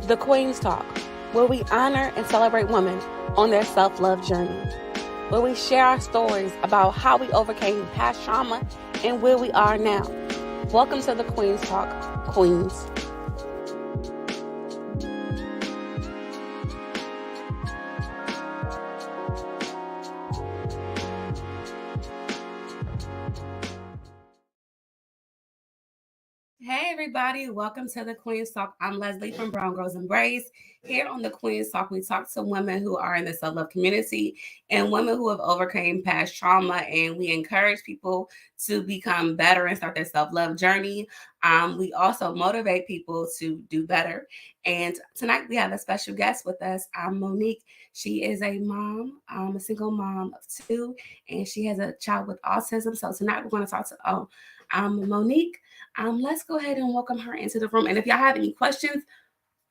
The Queen's Talk, where we honor and celebrate women on their self-love journey, where we share our stories about how we overcame past trauma and where we are now. Welcome to the Queen's Talk, Queens. Hey everybody, welcome to the Queen's Talk. I'm Leslie from Brown Girls Embrace. Here on the Queen's Talk, we talk to women who are in the self-love community and women who have overcome past trauma, and we encourage people to become better and start their self-love journey. We also motivate people to do better. And tonight we have a special guest with us, Monique. She is a mom, a single mom of two, and she has a child with autism. So tonight we're going to talk to Monique. Let's go ahead and welcome her into the room. And if y'all have any questions,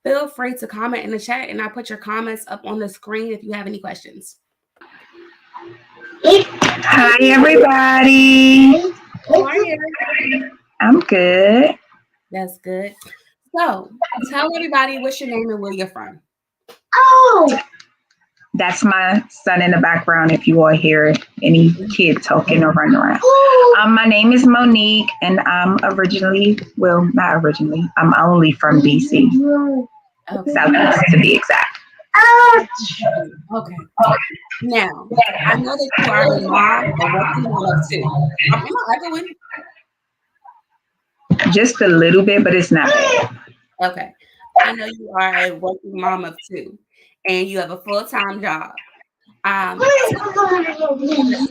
feel free to comment in the chat, and I'll put your comments up on the screen if you have any questions. Hi, everybody. How are you? I'm good. That's good. So, tell everybody what's your name and where you're from. Oh, that's my son in the background if you all hear any kid talking or running around. My name is Monique, and I'm not originally, I'm only from DC. Okay. Southeast to be exact. Okay. Now, I know that you are a mom, a working mom of two. Am I echoing? Just a little bit, but it's not bad. Okay. I know you are a working mom of two, and you have a full-time job. The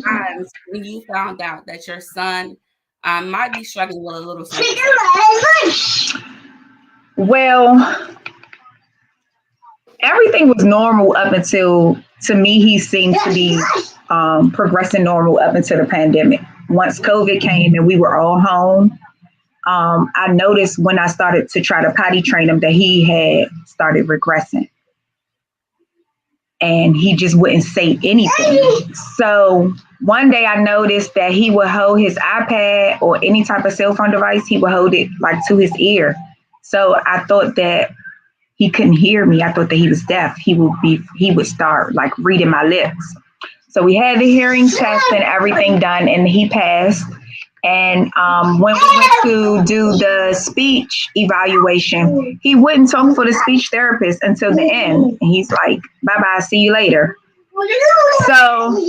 times when you found out that your son might be struggling with a little something. Well, everything was normal up until, to me, he seemed to be progressing normal up until the pandemic. Once COVID came and we were all home, I noticed when I started to try to potty train him that he had started regressing. And he just wouldn't say anything. So one day I noticed that he would hold his iPad or any type of cell phone device, he would hold it like to his ear. So I thought that he couldn't hear me. I thought that he was deaf. He would start like reading my lips. So we had the hearing test and everything done, and he passed. And when we went to do the speech evaluation, he wouldn't talk for the speech therapist until the end. And he's like, bye-bye, see you later. So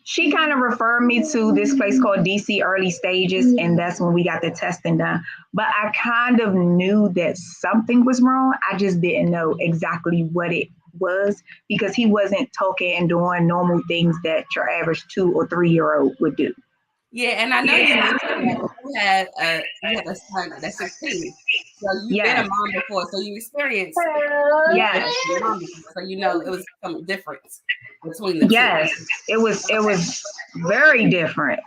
she kind of referred me to this place called DC Early Stages, and that's when we got the testing done. But I kind of knew that something was wrong. I just didn't know exactly what it was because he wasn't talking and doing normal things that your average 2 or 3 year old would do. Yeah, and I know you mentioned that you have a son that's 16. So you've been a mom before, so you experienced mom before, so you know it was some difference between the two. Yes, it was very different.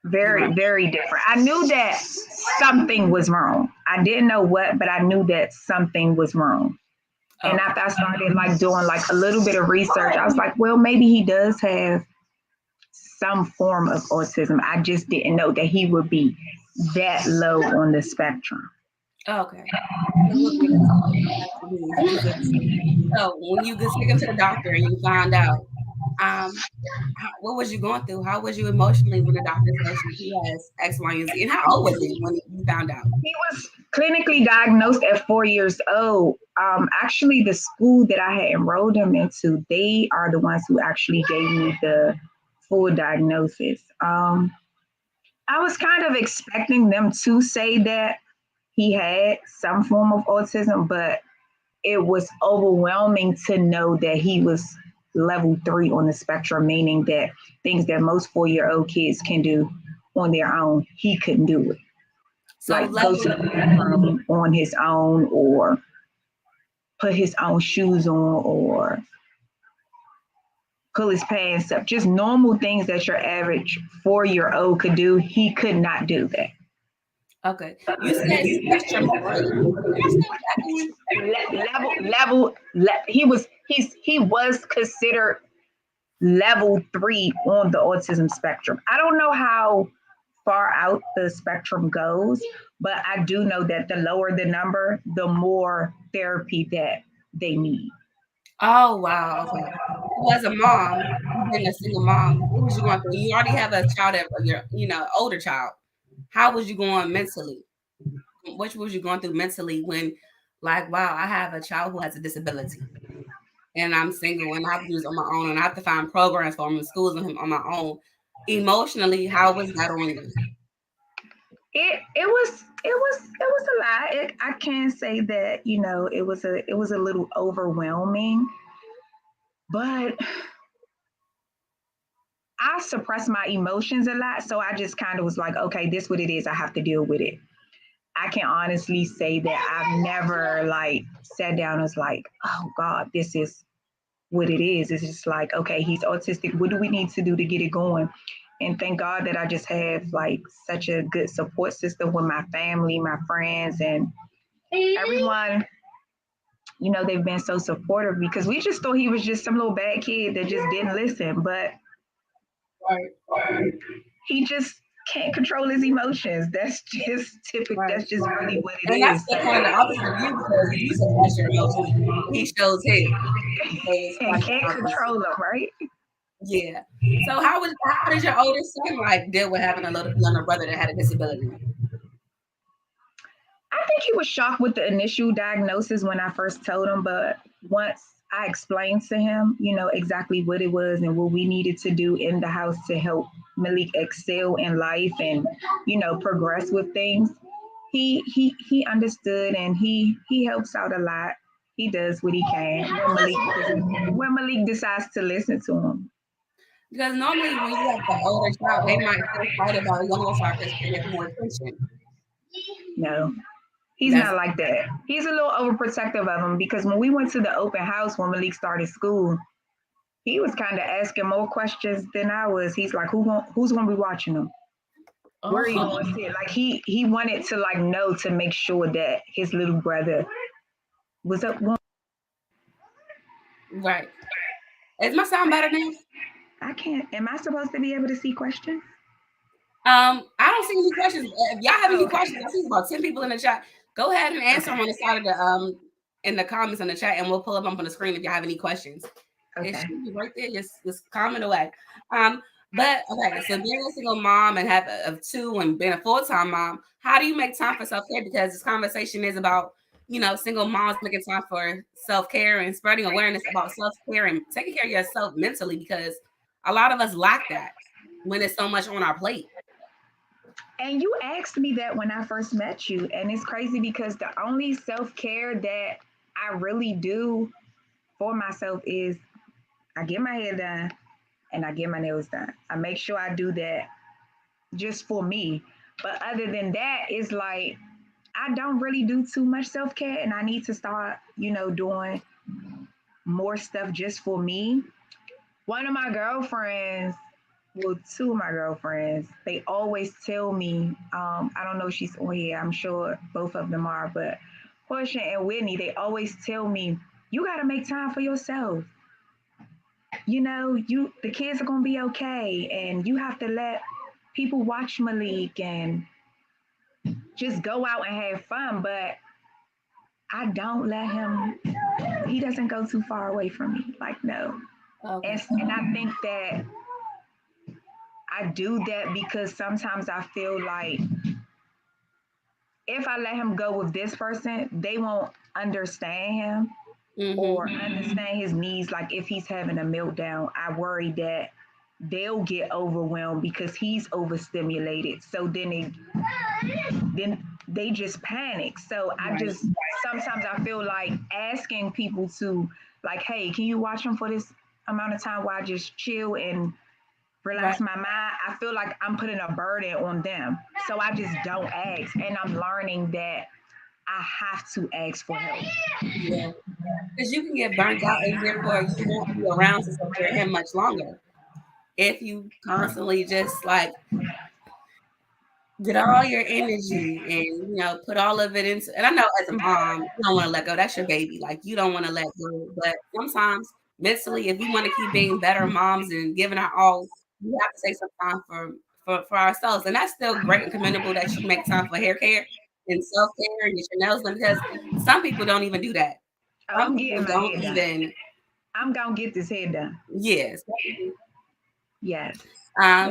Very, very different. I knew that something was wrong. I didn't know what, but I knew that something was wrong. Okay. And after I started like doing like a little bit of research, I was like, well, maybe he does have some form of autism. I just didn't know that he would be that low on the spectrum. Okay. So when you took him to the doctor and you found out, what was you going through? How was you emotionally when the doctor said he has X, Y, and Z? And how old was he when you found out? He was clinically diagnosed at 4 years old. Actually, the school that I had enrolled him into, they are the ones who actually gave me the full diagnosis. I was kind of expecting them to say that he had some form of autism, but it was overwhelming to know that he was level 3 on the spectrum, meaning that things that most 4-year-old kids can do on their own, he couldn't do it. So like go to the bathroom on his own, or put his own shoes on, or pull his pants up. Just normal things that your average 4-year-old could do. He could not do that. Okay. You said spectrum. He was considered level 3 on the autism spectrum. I don't know how far out the spectrum goes, but I do know that the lower the number, the more therapy that they need. Oh wow, okay. So as a mom, you being a single mom, what was you going through? You already have a child that your older child. How was you going mentally? What was you going through mentally when, like, wow, I have a child who has a disability and I'm single and I have to do this on my own and I have to find programs for him and schools on him on my own. Emotionally, how was that on you? It was a lot. I can say that it was a little overwhelming, but I suppress my emotions a lot, so I just kind of was like, okay, this what it is. I have to deal with it. I can honestly say that I've never like sat down and was like, oh God, this is what it is. It's just like, okay, he's autistic. What do we need to do to get it going? And thank God that I just have like such a good support system with my family, my friends, and everyone. They've been so supportive because we just thought he was just some little bad kid that just didn't listen, but Right, he just can't control his emotions. That's just typical. right. That's just really what it And that's is. the kind of the opposite of you because you suppress your emotions and he shows his. So it's And quite the can't opposite. control them, right? Yeah. So how did your oldest son like deal with having a little younger brother that had a disability? I think he was shocked with the initial diagnosis when I first told him, but once I explained to him, exactly what it was and what we needed to do in the house to help Malik excel in life and, progress with things, he understood and he helps out a lot. He does what he can when Malik decides to listen to him. Because normally when you have the older child, they might still fight about a younger child because they get more attention. No, he's That's not like that. He's a little overprotective of him because when we went to the open house when Malik started school, he was kind of asking more questions than I was. He's like, who's gonna be watching him? Where are you oh going to sit? Like he wanted to like know to make sure that his little brother was up. right. Is my sound better now? I can't. Am I supposed to be able to see questions? I don't see any questions. If y'all have Oh, any okay. questions, I see about 10 people in the chat. Go ahead and answer Okay. them on the side of the in the comments on the chat, and we'll pull them up on the screen if y'all have any questions. It Okay. should be right there. Just comment away. Um, but okay, so being a single mom and have of two and being a full time mom, how do you make time for self care? Because this conversation is about single moms making time for self care and spreading awareness about self care and taking care of yourself mentally because a lot of us lack that when there's so much on our plate. And you asked me that when I first met you, and it's crazy because the only self care that I really do for myself is I get my hair done and I get my nails done. I make sure I do that just for me. But other than that, it's like I don't really do too much self care, and I need to start, doing more stuff just for me. One of my girlfriends, well, two of my girlfriends, they always tell me, I don't know if she's on here, I'm sure both of them are, but Portia and Whitney, they always tell me, you got to make time for yourself. The kids are gonna be okay, and you have to let people watch Malik and just go out and have fun. But I don't let him. He doesn't go too far away from me. Like no, and Okay. and I think that I do that because sometimes I feel like if I let him go with this person, they won't understand him Mm-hmm. or understand his needs. Like if he's having a meltdown, I worry that they'll get overwhelmed because he's overstimulated. So then they just panic. So I Right. just sometimes I feel like asking people to like, hey, can you watch him for this amount of time while I just chill and relax Right. my mind? I feel like I'm putting a burden on them. So I just don't ask. And I'm learning that I have to ask for help. Yeah. Because you can get burnt out and therefore you won't be around to take care of him much longer. If you constantly just like get all your energy and put all of it into and I know as a mom, you don't want to let go. That's your baby. Like you don't want to let go. But sometimes mentally, if we want to keep being better moms and giving our all, you have to take some time for ourselves, and that's still great and commendable that you make time for hair care and self care and get your nails done because some people don't even do that. Oh, Some I'm people getting my don't hair done. even. I'm gonna get this hair done. Yes. Yes.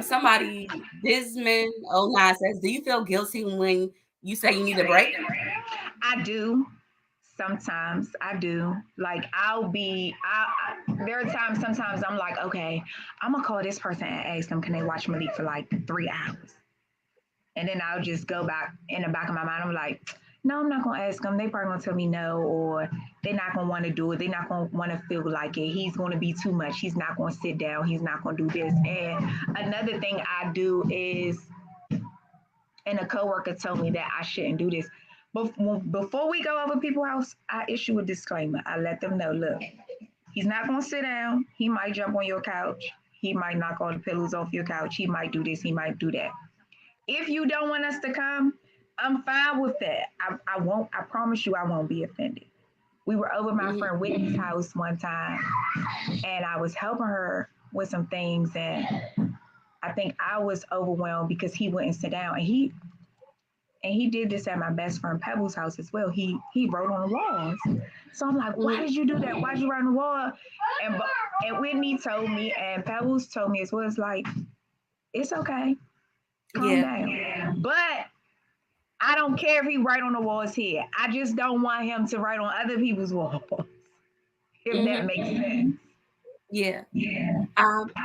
Somebody, Disman09 says, do you feel guilty when you say you need a break? I do. Sometimes I do. Like there are times, sometimes I'm like, okay, I'm gonna call this person and ask them, can they watch Malik for like 3 hours? And then I'll just go back in the back of my mind. I'm like, no, I'm not gonna ask them. They probably gonna tell me no, or they're not gonna want to do it. They're not gonna want to feel like it. He's gonna be too much. He's not gonna sit down. He's not gonna do this. And another thing I do is, and a coworker told me that I shouldn't do this. But before we go over people's house, I issue a disclaimer. I let them know, look, he's not gonna sit down. He might jump on your couch. He might knock all the pillows off your couch. He might do this. He might do that. If you don't want us to come, I'm fine with that. I won't, I promise you I won't be offended. We were over my Mhm. friend Whitney's house one time and I was helping her with some things and I think I was overwhelmed because he wouldn't sit down and he did this at my best friend Pebble's house as well. He wrote on the walls. So I'm like, why Mhm. did you do that? Why did you write on the wall? And and Whitney told me and Pebbles told me as well. It's like, it's okay. Calm Yeah. down. But I don't care if he write on the walls here. I just don't want him to write on other people's walls. If that Hmm. makes sense. Yeah. Yeah.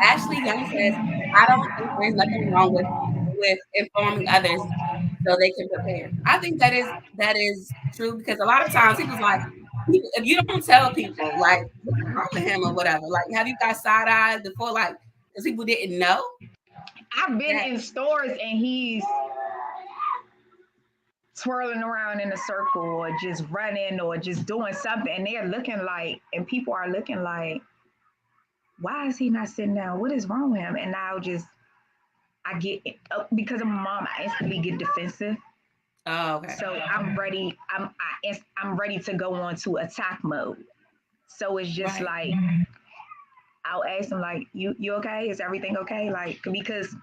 Ashley Young says, I don't think there's nothing wrong with informing others so they can prepare. I think that is true because a lot of times people's like, if you don't tell people like what's wrong with him or whatever, like have you got side eyes before, like because people didn't know I've been that. in stores and he's twirling around in a circle or just running or just doing something and they're looking like and people are looking like, why is he not sitting down? What is wrong with him? And now just I get because I'm a mom, I instantly get defensive. Oh, okay. So I'm ready. I'm ready to go on to attack mode. So it's just Right. like I'll ask them like, you okay? Is everything okay? Like because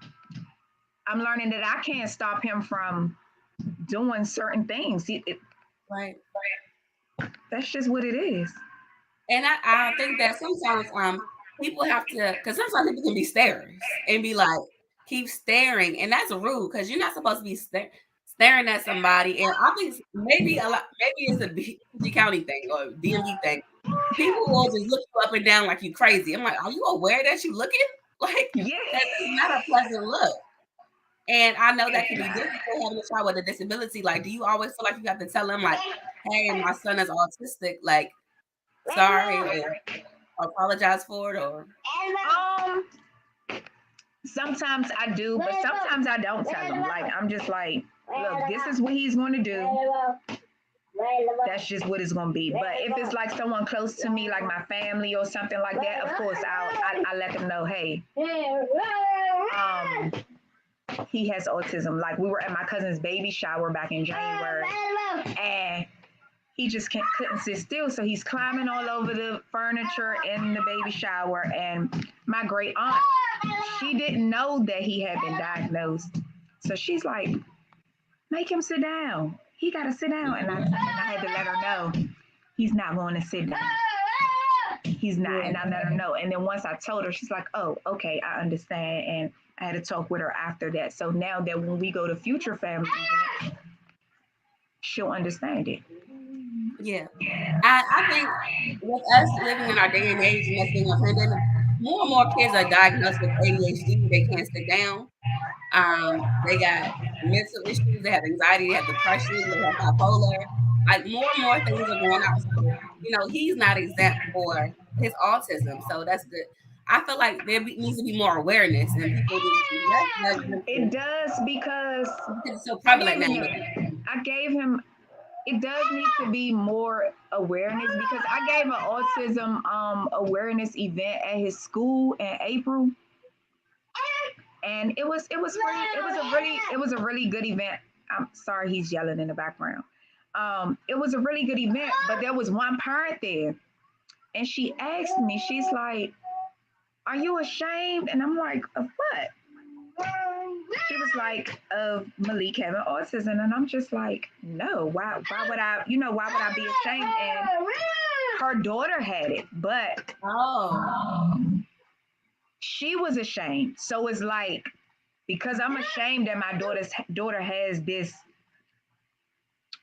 I'm learning that I can't stop him from doing certain things. Right. That's just what it is. And I think that sometimes people have to, because sometimes people can be starers and be like keep staring, and that's rude because you're not supposed to be staring at somebody. And I think maybe maybe it's a PG County thing or DMV thing. People will just look you up and down like you crazy. I'm like, are you aware that you looking? Like Yeah. that is not a pleasant look. And I know that can be difficult having a child with a disability. Like, do you always feel like you have to tell them like, hey, my son is autistic, like sorry or apologize for it or Um, sometimes I do, but sometimes I don't tell him. Like I'm just like, look, this is what he's going to do. That's just what it's going to be. But if it's like someone close to me, like my family or something like that, of course I let them know, hey, um, he has autism. Like we were at my cousin's baby shower back in January, and he just couldn't sit still. So he's climbing all over the furniture in the baby shower. And my great aunt, she didn't know that he had been diagnosed. So she's like, make him sit down. He got to sit down. And I had to let her know he's not going to sit down. He's not. yeah, And I let her know. And then once I told her, she's like, oh, okay, I understand. And I had to talk with her after that. So now that when we go to future family events, she'll understand it. yeah. I think with us living in our day and age and us being a pandemic, more and more kids are diagnosed with ADHD. They can't sit down. They got mental issues. They have anxiety. They have depression. They have bipolar. Like more and more things are going out. So he's not exempt for his autism. So that's good. I feel like needs to be more awareness and people need to be less It judgmental does because because it's so I prevalent gave him nowadays. I gave him it does need to be more awareness because I gave an autism awareness event at his school in April and it was a really good event. I'm sorry he's yelling in the background. It was a really good event, but there was one parent there and she asked me, she's like, are you ashamed? And I'm like, of what? She was like, Malik having autism. And I'm just like, no, why would I, why would I be ashamed? And her daughter had it, but Oh, she was ashamed. So it's like, because I'm ashamed that my daughter has this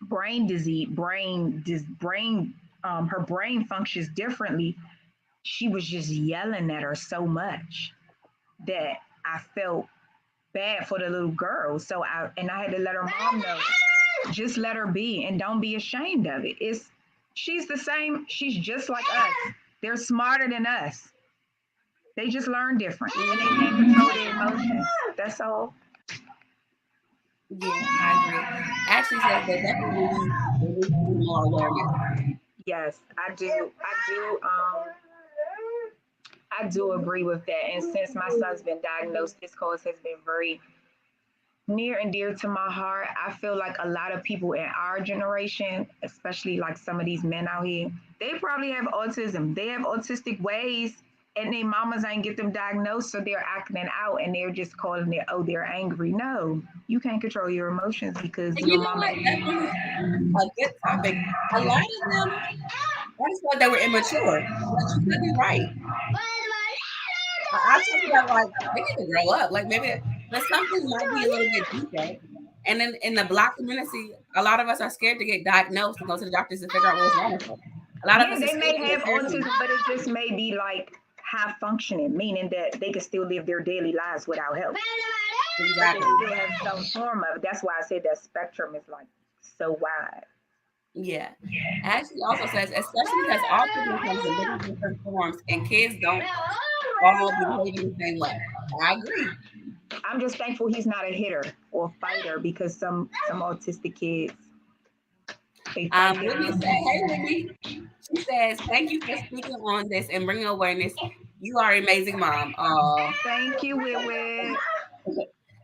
brain disease, her brain functions differently. She was just yelling at her so much that I felt bad for the little girl. So I had to let her mom know, just let her be and don't be ashamed of it. She's the same, she's just like us. They're smarter than us. They just learn different and they can't control their emotions. That's all. yeah, I agree. Ashley says that definitely there needs to be more awareness. Yes, I do. I do agree with that. And since my son's been diagnosed, this cause has been very near and dear to my heart. I feel like a lot of people in our generation, especially like some of these men out here, they probably have autism. They have autistic ways and their mamas ain't get them diagnosed, so they're acting it out and they're just calling it, oh, they're angry. No, you can't control your emotions because And your you know mama. what? That's really a good topic. A lot of them, I just thought they were immature, but you could be right. I told you that like they need to grow up. Like maybe, but something might be a little bit deeper. And then in the Black community, a lot of us are scared to get diagnosed and go to the doctors to figure out what's wrong with us. A lot of Yeah, us are they scared may to have get autism, therapy. but it just may be like high functioning, meaning that they can still live their daily lives without help. But they Exactly. still have some form of it. That's why I said that spectrum is like so wide. Yeah. Ashley also says, especially because autism comes in many different forms and kids don't all behave in the same way. I agree. I'm just thankful he's not a hitter or fighter because some autistic kids they fight Whitney said, their. hey, Whitney. She says, thank you for speaking on this and bringing awareness. You are an amazing mom. Thank you, Wiwi.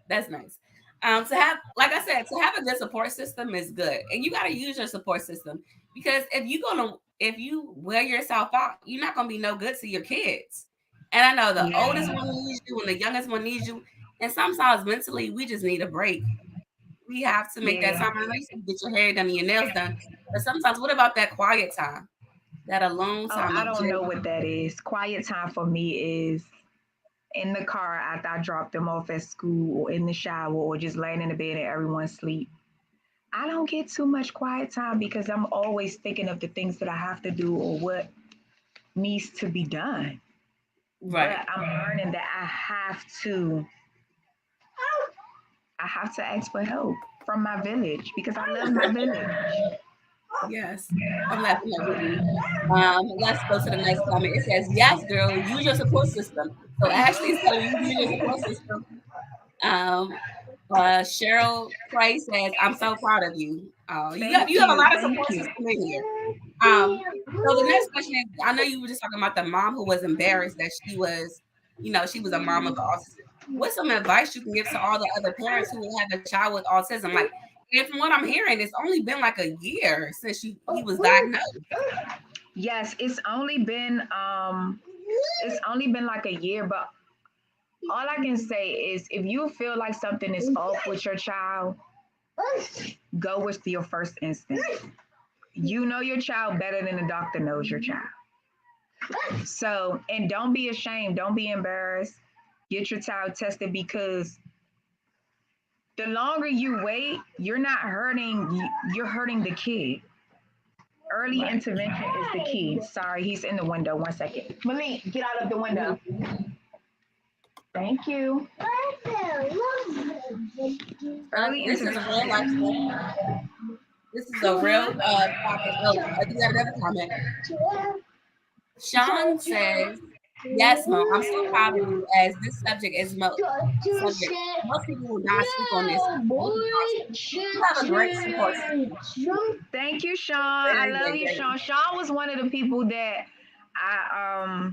That's nice. To have, like I said, to have a good support system is good, and you got to use your support system because if you wear yourself out, you're not gonna be no good to your kids. And I know the oldest Yeah. one needs you, and the youngest one needs you, and sometimes mentally we just need a break. We have to make that Yeah. time. I know you said get your hair done and your nails done, but sometimes what about that quiet time, that alone Oh, time I of don't know just what that is. Quiet time for me is in the car after I drop them off at school or in the shower or just laying in the bed and everyone's asleep. I don't get too much quiet time because I'm always thinking of the things that I have to do or what needs to be done. But right. I'm learning that I have to ask for help from my village because I love my village. Yes, I'm laughing at Whitney. Let's go to the next comment. It says, "Yes, girl, use your support system." So Ashley is telling you use your support system. Um, Cheryl Price says, "I'm so proud of you. You Thank have a you. lot of Thank support you. system in here." So the next question is, I know you were just talking about the mom who was embarrassed that she was a mom with autism. What's some advice you can give to all the other parents who have a child with autism? Like, and from what I'm hearing, it's only been like a year since he was diagnosed. Yes, it's only been like a year, but all I can say is if you feel like something is off with your child, go with your first instinct. You know your child better than the doctor knows your child. So, and don't be ashamed, don't be embarrassed. Get your child tested because the longer you wait, you're hurting the kid. Early Right. intervention is the key. Sorry, he's in the window. 1 second. Malik, get out of the window. Thank you. Early This is a real life intervention. story. This is a real topic. Oh, you got another comment. Sean says, "Yes, Mo, I'm so proud of you as this subject. Most people will not speak on this. You have a great support system. Thank you, Sean. I Very, love very you, great. Sean. Sean was one of the people that I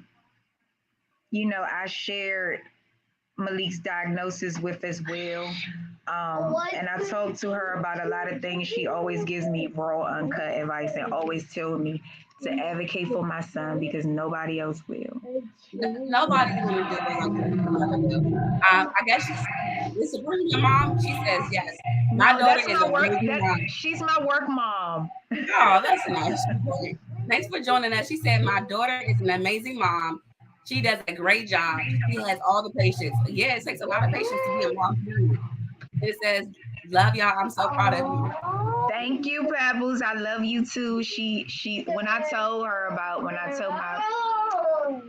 shared Malik's diagnosis with as well. And I talked to her about a lot of things. She always gives me raw, uncut advice and always tells me to advocate for my son because nobody else will. Nobody's going to do it like your mother will. I guess she's disagreeing with your mom. She says yes. My No, daughter that's is my an work. amazing That mom. she's my work mom. Oh, that's nice. Thanks for joining us. She said my daughter is an amazing mom. She does a great job. She has all the patience. Yeah, it takes a lot of patience to be a mom. Period. It says, "Love y'all. I'm so proud of you." Thank you, Pebbles. I love you too. She when I told her about when I told my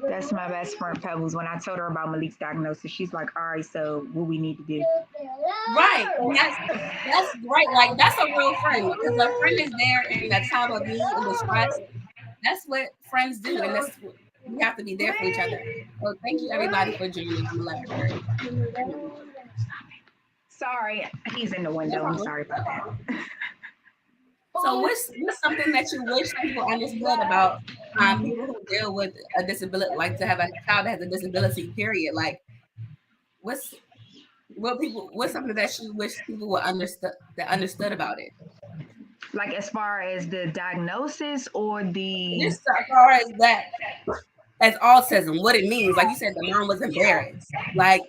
that's my best friend Pebbles. When I told her about Malik's diagnosis, she's like, all right, so what we need to do. Right. And that's great. Like that's a real friend because a friend is there in that time of need and distress. That's what friends do, and that's what we have to be there for each other. So thank you everybody for joining. I'm gonna let her go. Sorry, he's in the No window. I'm problem. sorry about that. So what's something that you wish people understood about people who deal with a disability, like to have a child that has a disability, period? Like what's what's something that you wish people would understood about it? Like as far as the diagnosis or the Just as far as that as autism, what it means. Like you said, the mom was embarrassed. Like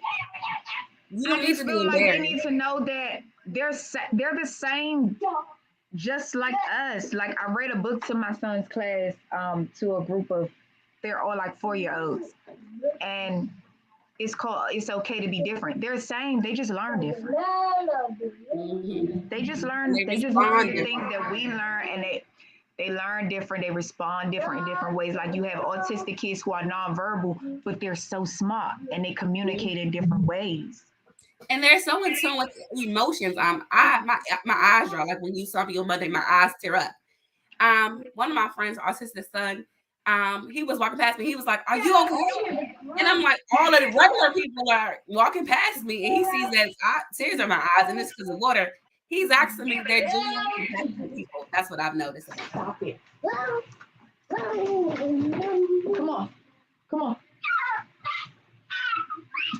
you I don't need just to be feel like they embarrassed. need to know that they're the same just like us. Like I read a book to my son's class, to a group of they're all like 4 year olds. And it's called It's Okay to Be Different. They're the same, they just learn different. Mm-hmm. And they They just learn respond the things different. that we learn and they learn different, they respond different in different ways. Like you have autistic kids who are nonverbal, but they're so smart and they communicate in different ways. And they're so in tune with emotions. My eyes draw like when you saw me on Monday, my eyes tear up. One of my friends, autistic son, he was walking past me. He was like, "Are you okay?" And I'm like, all of the regular people are walking past me, and he sees that tears in my eyes, and it's because of water. He's asking me, they're genuine, compassionate people. That's what I've noticed about them. Stop it. Come on. Come on.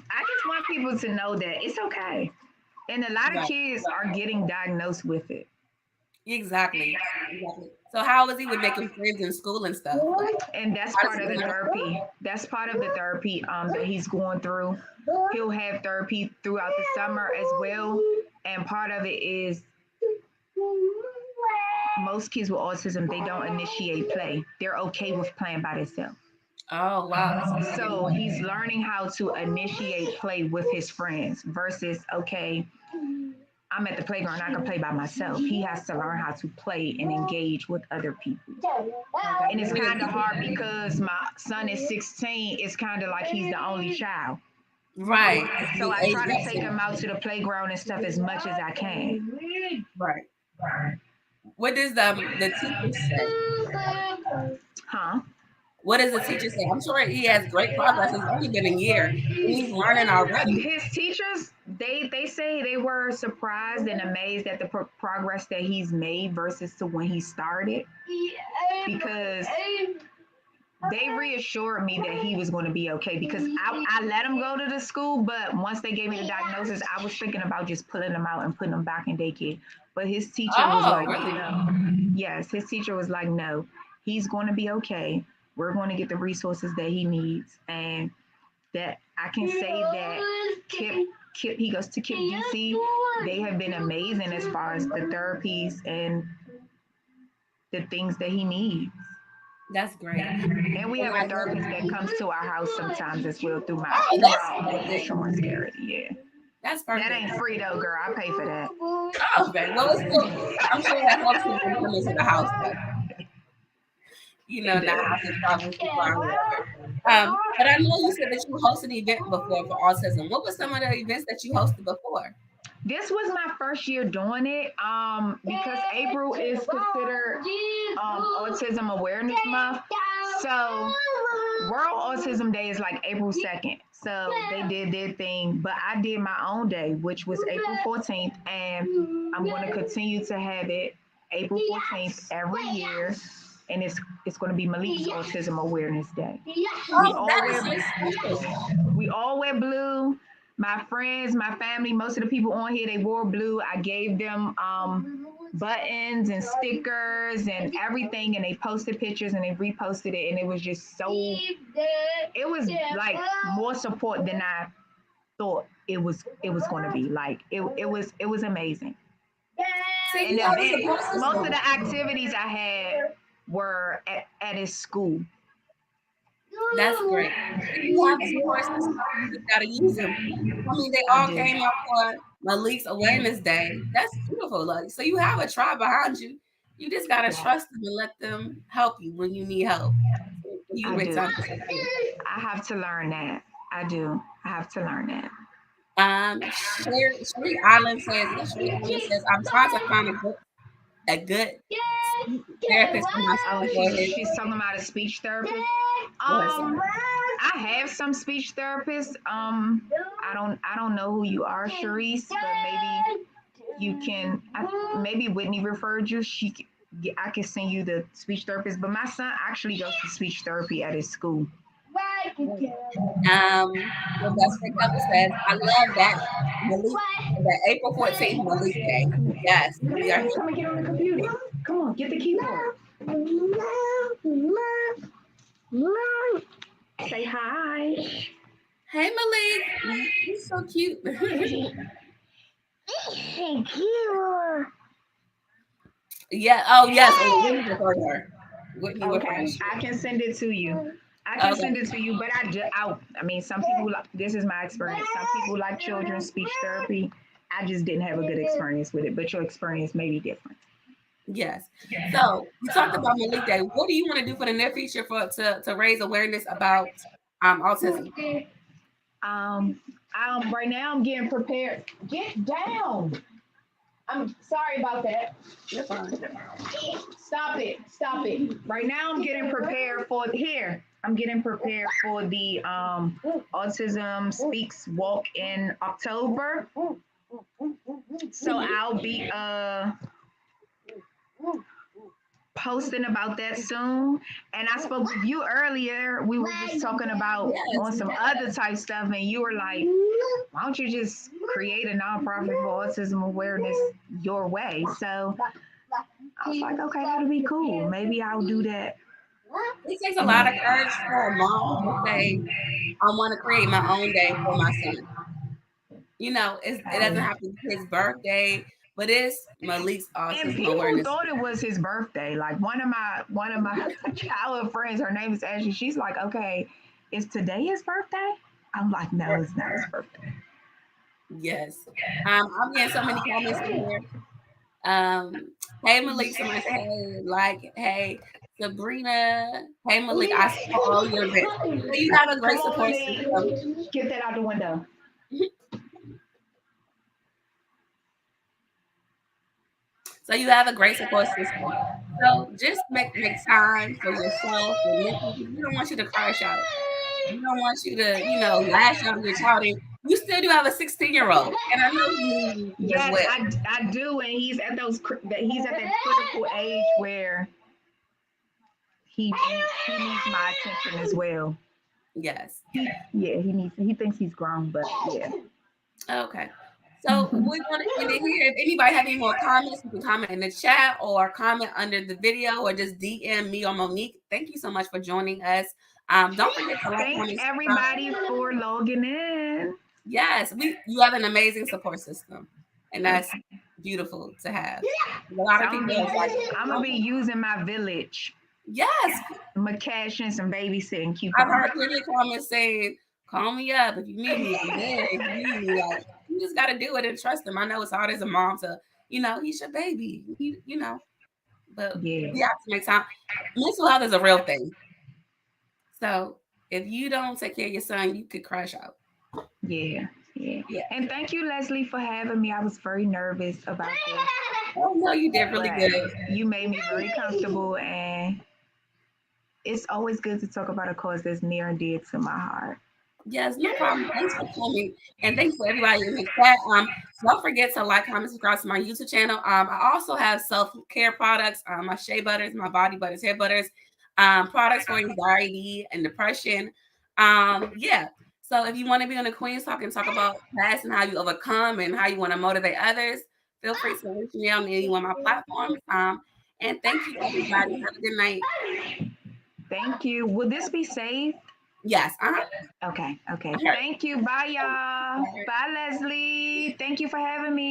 I just want people to know that it's okay. And a lot of Right. kids are getting diagnosed with it. Exactly. Exactly. So how was he with making friends in school and stuff? Like, And that's how does part he of the know? therapy. That's part of the therapy that he's going through. He'll have therapy throughout the summer as well. And part of it is most kids with autism, they don't initiate play. They're okay with playing by themselves. Oh wow, that's interesting. So he's learning how to initiate play with his friends versus, okay, I'm at the playground, I can play by myself. He has to learn how to play and engage with other people. Okay. And it's And the kind of teacher, hard because my son is 16. It's kind of like he's the only child. right? So The I age try to take gap. him out to the playground and stuff as much as I can. Right. What does the teacher say? Huh? What does the teacher say? I'm sure he has great progress. It's only been a year, and he's learning already. His teachers, they say they were surprised and amazed at the progress that he's made versus to when he started because they reassured me that he was going to be okay because I let him go to the school, but once they gave me the diagnosis, I was thinking about just pulling him out and putting him back in daycare. But his teacher was Oh, like, really? no. Yes, his teacher was like, no, he's going to be okay. We're going to get the resources that he needs. And that I can say that Kip, he goes to Kip DC. They have been amazing as far as the therapies and the things that he needs. That's great. And we And have a I know. therapist that comes to our house sometimes as well Oh, through that's our perfect. insurance carrier. Yeah. That's That perfect. ain't free though, girl. I pay for that. Oh, okay. Well, it's still. I'm sure that helps him when he comes into the house, though. It Not does. having problems with or whatever. But I know you said that you hosted an event before for autism. What were some of the events that you hosted before? This was my first year doing it because April is considered Autism Awareness Month. So World Autism Day is like April 2nd. So they did their thing, but I did my own day, which was April 14th, and I'm going to continue to have it April 14th every year. And it's going to be Malik's Autism Awareness Day. We Oh, all that is wear so special. we all wear blue. my friends, my family, most of the people on here, they wore blue. I gave them buttons and stickers and everything, and they posted pictures and they reposted it, and it was just so. It was like more support than I thought it was going to be. Like it was amazing. See, And you have a support most of system. the activities I had were at his school. That's great. So you have a support system. You just gotta use them. I mean, they I all do. came out for Malik's Awareness Day. That's beautiful. Like, so you have a tribe behind you. You just gotta trust them and let them help you when you need help. So you I make do. time for support. I have to learn that. I do. I have to learn that. Sherry Island says, yes, Sherry Island says, I'm trying to find a good speech therapist for my Oh, son. Go ahead. she's talking about a speech therapist. Go ahead, son. I have some speech therapists. I don't know who you are, Sharice, but maybe you can. Maybe Whitney referred you. I can send you the speech therapist. But my son actually goes to speech therapy at his school. Your best friend couple says, I love that Malik, that April 14th Malik Day. Yes, we are Come and get on the computer. here. Come on, get the keyboard. Say hi. Hey Malik, you're so cute. Thank you. Yeah. Oh yes. Oh, Whitney referred her. Whitney referred Okay, you. I can send it to you. I can Okay. send it to you, but I mean, some people like, this is my experience. Some people like children's speech therapy. I just didn't have a good experience with it, but your experience may be different. Yes. So you talked about Malik Day. What do you want to do for the near future to raise awareness about autism? Um, right now I'm getting prepared. Get down. I'm sorry about that. You're fine. Stop it. Stop it. Right now I'm getting prepared for here. I'm getting prepared for the Autism Speaks Walk in October. So I'll be posting about that soon. And I spoke with you earlier. We were just talking about Yes. on some other type stuff, and you were like, why don't you just create a nonprofit for autism awareness your way? So I was like, okay, that'll be cool. Maybe I'll do that. It takes a lot of courage for a mom to say, I want to create my own day for my son. It doesn't have to be his birthday, but it's Malik's And Autism people Awareness. thought it was his birthday. Like one of my childhood friends, her name is Ashley. She's like, okay, is today his birthday? I'm like, no, it's not his birthday. Yes. I'm getting so many comments in here. Um, hey Malik, somebody said, hey Sabrina, hey Malik, I saw all your events. So you have a Come great on, support system. Lee. Get that out the window. So you have a great support system. So just make time for yourself and mental. We don't want you to crash out. We don't want you to, lash out on your child. And you still do have a 16-year-old, and I know he needs you as Yes, well. I do, and he's at that critical age where he needs my attention as well. Yes. Yeah, he thinks he's grown, but yeah. Okay. So we're going to end it here. If anybody have any more comments, you can comment in the chat or comment under the video or just DM me or Monique. Thank you so much for joining us. Don't forget to like, Thanks comment, subscribe. everybody for logging in. Yes, you have an amazing support system, and that's beautiful to have. A lot So of people are like, I'm gonna be using my village, yes, my cash and some babysitting I've coupons. heard plenty of comments saying, "Call me up if you need me. I'm there. If you need me, like you just got to do it and trust him." I know it's hard as a mom to, he's your baby, but we Yeah, have to make time. Mental health is a real thing. So if you don't take care of your son, you could crash out. yeah, yeah. Yeah. And thank you, Leslie, for having me. I was very nervous about this, Oh no, you did really good. but you made me very comfortable, and it's always good to talk about a cause that's near and dear to my heart. Yes, no problem. Thanks for coming, and thanks for everybody in the chat. Don't forget to like, comment, subscribe to my YouTube channel. I also have self care products. My shea butters, my body butters, hair butters, products for anxiety and depression. Yeah. So if you want to be on the Queen's Talk and talk about past and how you overcome and how you want to motivate others, feel free to reach me out and you on my platform. And thank you, everybody. Have a good night. Thank you. Will this be saved? Yes. Okay. Okay. Okay. Thank you. Bye, y'all. All right. Bye, Leslie. Thank you for having me.